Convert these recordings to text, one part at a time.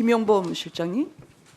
김용범 실장님.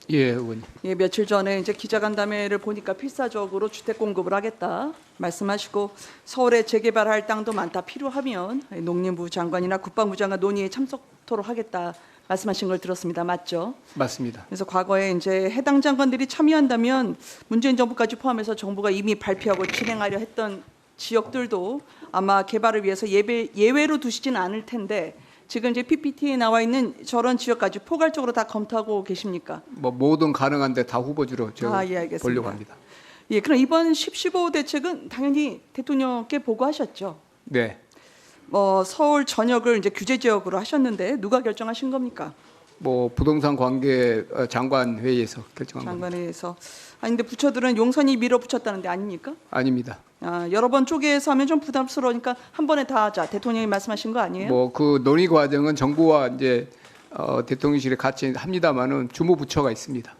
예, 의원님. 예, 며칠 전에 이제 기자간담회를 보니까 필사적으로 주택 공급을 하겠다 말씀하시고 서울에 재개발할 땅도 많다 필요하면 농림부 장관이나 국방부 장관 논의에 참석토록 하겠다 말씀하신 걸 들었습니다. 맞죠? 맞습니다. 그래서 과거에 이제 해당 장관들이 참여한다면 문재인 정부까지 포함해서 정부가 이미 발표하고 진행하려 했던 지역들도 아마 개발을 위해서 예외로 두시진 않을 텐데 지금 이제 PPT에 나와 있는 저런 지역까지 포괄적으로 다 검토하고 계십니까? 뭐 뭐든 가능한데 다 후보지로 제가 예, 알겠습니다. 보려고 합니다. 예, 그럼 이번 10.15 대책은 당연히 대통령께 보고하셨죠. 네. 서울 전역을 이제 규제 지역으로 하셨는데 누가 결정하신 겁니까? 뭐 부동산 관계 장관 회의에서 결정한 겁니다. 장관회에서. 아니 근데 부처들은 용선이 밀어붙였다는데 아닙니까? 아닙니다. 여러 번 쪼개서 하면 좀 부담스러우니까 한 번에 다 하자. 대통령이 말씀하신 거 아니에요? 뭐 그 논의 과정은 정부와 이제 대통령실에 같이 합니다만은 주무부처가 있습니다.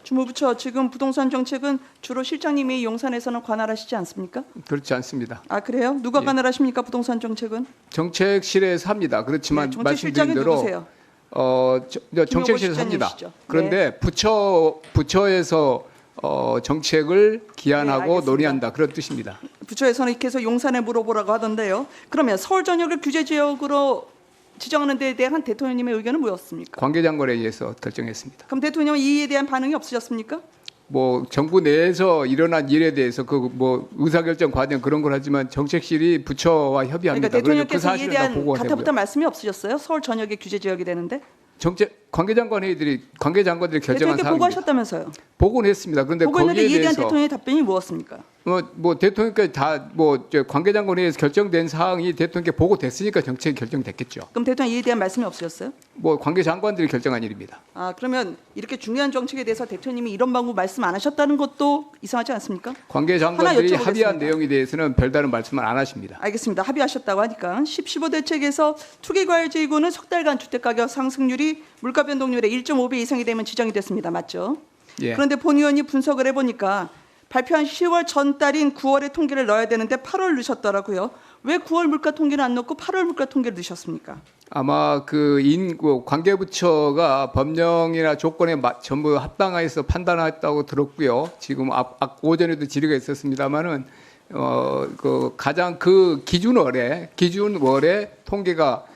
주무부처 지금 부동산 정책은 주로 실장님이 용산에서는 관할하시지 않습니까? 그렇지 않습니다. 아 그래요? 누가 예. 관할하십니까 부동산 정책은? 정책실에서 합니다. 그렇지만 네, 말씀드린 정책실장은 대로 누구세요? 정책실에서 합니다. 실장님이시죠. 그런데 부처에서 정책을 기한하고 알겠습니다. 논의한다 그런 뜻입니다. 부처에서는 이렇게 해서 용산에 물어보라고 하던데요. 그러면 서울 전역을 규제 지역으로 지정하는 데에 대한 대통령님의 의견은 뭐였습니까? 관계장관에 의해서 결정했습니다. 그럼 대통령은 이에 대한 반응이 없으셨습니까? 뭐 정부 내에서 일어난 일에 대해서 그 뭐 의사결정 과정 그런 걸 하지만 정책실이 부처와 협의합니다. 그러니까 대통령께서 그 이에 사실은 다 대한 보고가 가타부터 되고요. 말씀이 없으셨어요? 서울 전역의 규제 지역이 되는데 관계장관들이 결정한 대통령께 사항입니다. 보고하셨다면서요? 보고는 했습니다. 그런데 보고했는데 거기에 이에 대한 대해서 대통령의 답변이 무엇입니까? 뭐 대통령께 다뭐 관계장관회에서 결정된 사항이 대통령께 보고됐으니까 정책이 결정됐겠죠. 그럼 대통령 이에 대한 말씀이 없으셨어요? 뭐 관계장관들이 결정한 일입니다. 그러면 이렇게 중요한 정책에 대해서 대통령님이 이런 방법 말씀 안 하셨다는 것도 이상하지 않습니까? 관계장관들이 하나 여쭤보겠습니다. 합의한 내용에 대해서는 별다른 말씀을 안 하십니다. 알겠습니다. 합의하셨다고 하니까 10.15 대책에서 투기과열지구는 석 달간 주택가격 상승률이 물가 변동률의 1.5배 이상이 되면 지정이 됐습니다. 맞죠? 예. 그런데 본 의원이 분석을 해보니까 발표한 10월 전달인 9월에 통계를 넣어야 되는데 8월 넣으셨더라고요. 왜 9월 물가 통계는 안 넣고 8월 물가 통계를 넣으셨습니까? 아마 관계부처가 법령이나 조건에 전부 합당해서 판단했다고 들었고요. 지금 오전에도 질의가 있었습니다만은 가장 기준월에 통계가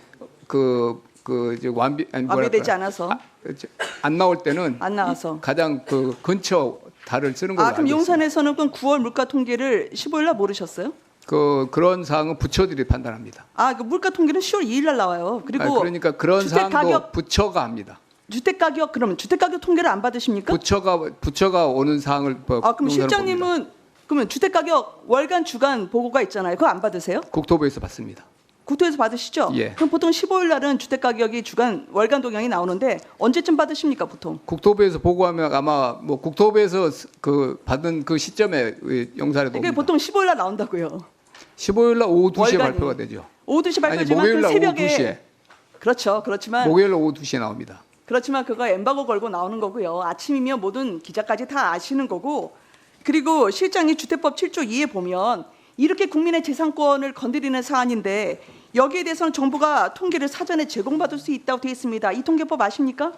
완비되지 않아서 안 나올 때는 안 나와서. 가장 근처 달을 쓰는 걸로 알고 그럼 있습니다. 용산에서는 그럼 9월 물가 통계를 15일날 모르셨어요? 그런 사항은 부처들이 판단합니다. 그 물가 통계는 10월 2일날 나와요. 그리고 그러니까 그런 주택 사항도 가격- 부처가 합니다. 그러면 주택 가격 통계를 안 받으십니까? 부처가 오는 사항을 그럼 용산으로 실장님은 그러면 주택 가격 월간 주간 보고가 있잖아요. 그거 안 받으세요? 국토부에서 받습니다. 국토에서 받으시죠? 예. 그럼 보통 15일 날은 주택 가격이 월간 동향이 나오는데 언제쯤 받으십니까, 보통? 국토부에서 보고하면 아마 뭐 국토부에서 받은 그 시점에 용산에 이게 옵니다. 보통 15일 날 나온다고요. 15일 날 오후 2시에 월간이. 발표가 되죠. 오후 2시 아니 발표지만 목요일 그 날 오후 새벽에 2시에. 그렇죠. 그렇지만 목요일 날 오후 2시에 나옵니다. 그거 엠바고 걸고 나오는 거고요. 아침이면 모든 기자까지 다 아시는 거고. 그리고 실장이 주택법 7조 2에 보면 이렇게 국민의 재산권을 건드리는 사안인데 여기에 대해서는 정부가 통계를 사전에 제공받을 수 있다고 되어 있습니다. 이 통계법 아십니까?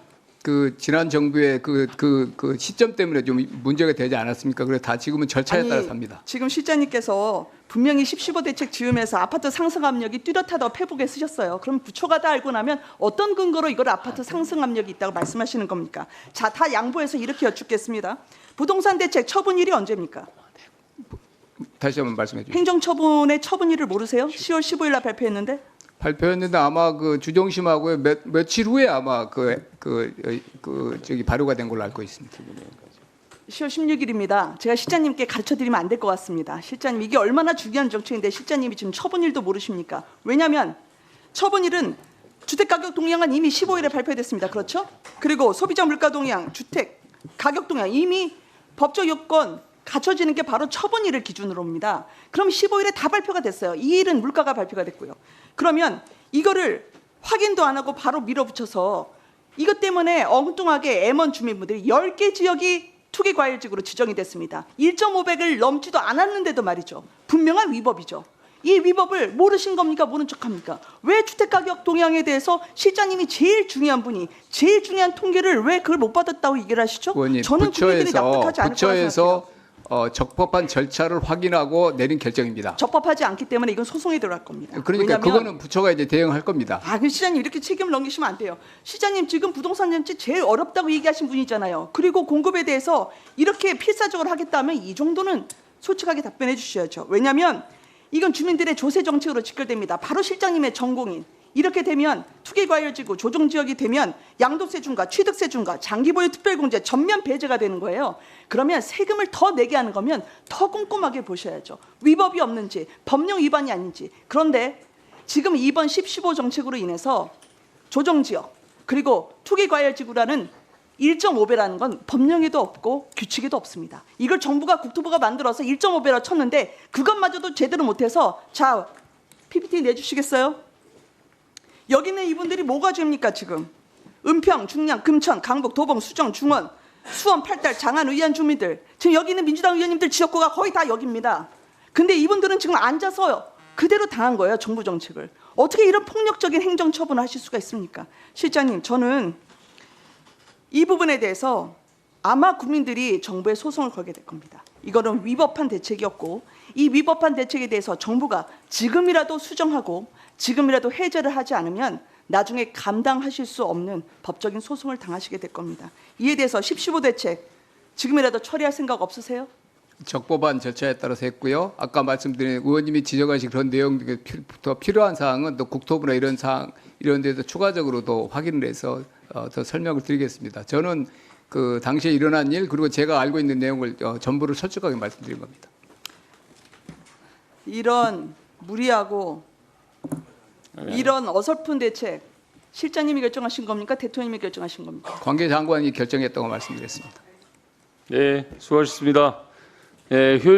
지난 정부의 그 시점 때문에 좀 문제가 되지 않았습니까? 그래서 다 지금은 절차에 따라서 합니다. 지금 실장님께서 분명히 10.15 대책 지으면서 아파트 상승 압력이 뚜렷하다고 페북에 쓰셨어요. 그럼 부처가 다 알고 나면 어떤 근거로 이걸 아파트 상승 압력이 있다고 말씀하시는 겁니까? 자, 다 양보해서 이렇게 여쭙겠습니다. 부동산 대책 처분일이 언제입니까? 다시 한번 말씀해 주시죠. 행정처분의 처분일을 모르세요? 10월 15일 날 발표했는데 발표했는데 아마 주정심하고 며칠 후에 아마 발효가 된 걸로 알고 있습니다. 10월 16일입니다. 제가 실장님께 가르쳐드리면 안 될 것 같습니다. 실장님 이게 얼마나 중요한 정책인데 실장님이 지금 처분일도 모르십니까? 왜냐하면 처분일은 주택가격 동향은 이미 15일에 발표됐습니다. 그렇죠? 그리고 소비자 물가 동향, 주택 가격 동향 이미 법적 요건 갖춰지는 게 바로 처분일을 기준으로입니다. 그럼 15일에 다 발표가 됐어요. 이 일은 물가가 발표가 됐고요. 그러면 이거를 확인도 안 하고 바로 밀어붙여서 이것 때문에 엉뚱하게 M1 주민분들이 10개 지역이 투기과열지구로 지정이 됐습니다. 1.5백을 넘지도 않았는데도 말이죠. 분명한 위법이죠. 이 위법을 모르신 겁니까? 모른 척합니까? 왜 주택가격 동향에 대해서 실장님이 제일 중요한 분이 제일 중요한 통계를 왜 그걸 못 받았다고 얘기를 하시죠? 의원님, 저는 국민들이 납득하지 않을 거라고 생각해요. 부처에서 적법한 절차를 확인하고 내린 결정입니다. 적법하지 않기 때문에 이건 소송에 들어갈 겁니다. 그러니까 왜냐하면 그거는 부처가 이제 대응할 겁니다. 그 시장님 이렇게 책임을 넘기시면 안 돼요. 시장님 지금 부동산 정책 제일 어렵다고 얘기하신 분이잖아요. 그리고 공급에 대해서 이렇게 필사적으로 하겠다면 이 정도는 솔직하게 답변해 주셔야죠. 왜냐하면 이건 주민들의 조세 정책으로 직결됩니다. 바로 실장님의 전공인. 이렇게 되면 투기과열지구 조정지역이 되면 양도세 중과 취득세 중과 장기보유 특별공제 전면 배제가 되는 거예요. 그러면 세금을 더 내게 하는 거면 더 꼼꼼하게 보셔야죠. 위법이 없는지 법령 위반이 아닌지. 그런데 지금 이번 10.15 정책으로 인해서 조정지역 그리고 투기과열지구라는 1.5배라는 건 법령에도 없고 규칙에도 없습니다. 이걸 정부가 국토부가 만들어서 1.5배라 쳤는데 그것마저도 제대로 못해서 자 PPT 내주시겠어요? 여기 있는 이분들이 뭐가 죄입니까 지금? 은평, 중량, 금천, 강북, 도봉, 수정, 중원, 수원, 팔달, 장안, 의안 주민들 지금 여기 있는 민주당 의원님들 지역구가 거의 다 여기입니다. 근데 이분들은 지금 앉아서 그대로 당한 거예요. 정부 정책을. 어떻게 이런 폭력적인 행정 처분을 하실 수가 있습니까? 실장님 저는 이 부분에 대해서 아마 국민들이 정부에 소송을 걸게 될 겁니다. 이거는 위법한 대책이었고 이 위법한 대책에 대해서 정부가 지금이라도 수정하고 지금이라도 해제를 하지 않으면 나중에 감당하실 수 없는 법적인 소송을 당하시게 될 겁니다. 이에 대해서 10.15 대책 지금이라도 처리할 생각 없으세요? 적법한 절차에 따라서 했고요. 아까 말씀드린 의원님이 지적하신 그런 내용 중에 더 필요한 사항은 또 국토부나 이런 사항 이런 데서 추가적으로도 확인을 해서 더 설명을 드리겠습니다. 저는 그 당시에 일어난 일 그리고 제가 알고 있는 내용을 전부를 솔직하게 말씀드린 겁니다. 이런 무리하고 이런 어설픈 대책 실장님이 결정하신 겁니까? 대통령이 결정하신 겁니까? 관계장관이 결정했다고 말씀드렸습니다. 네, 수고하셨습니다. 네,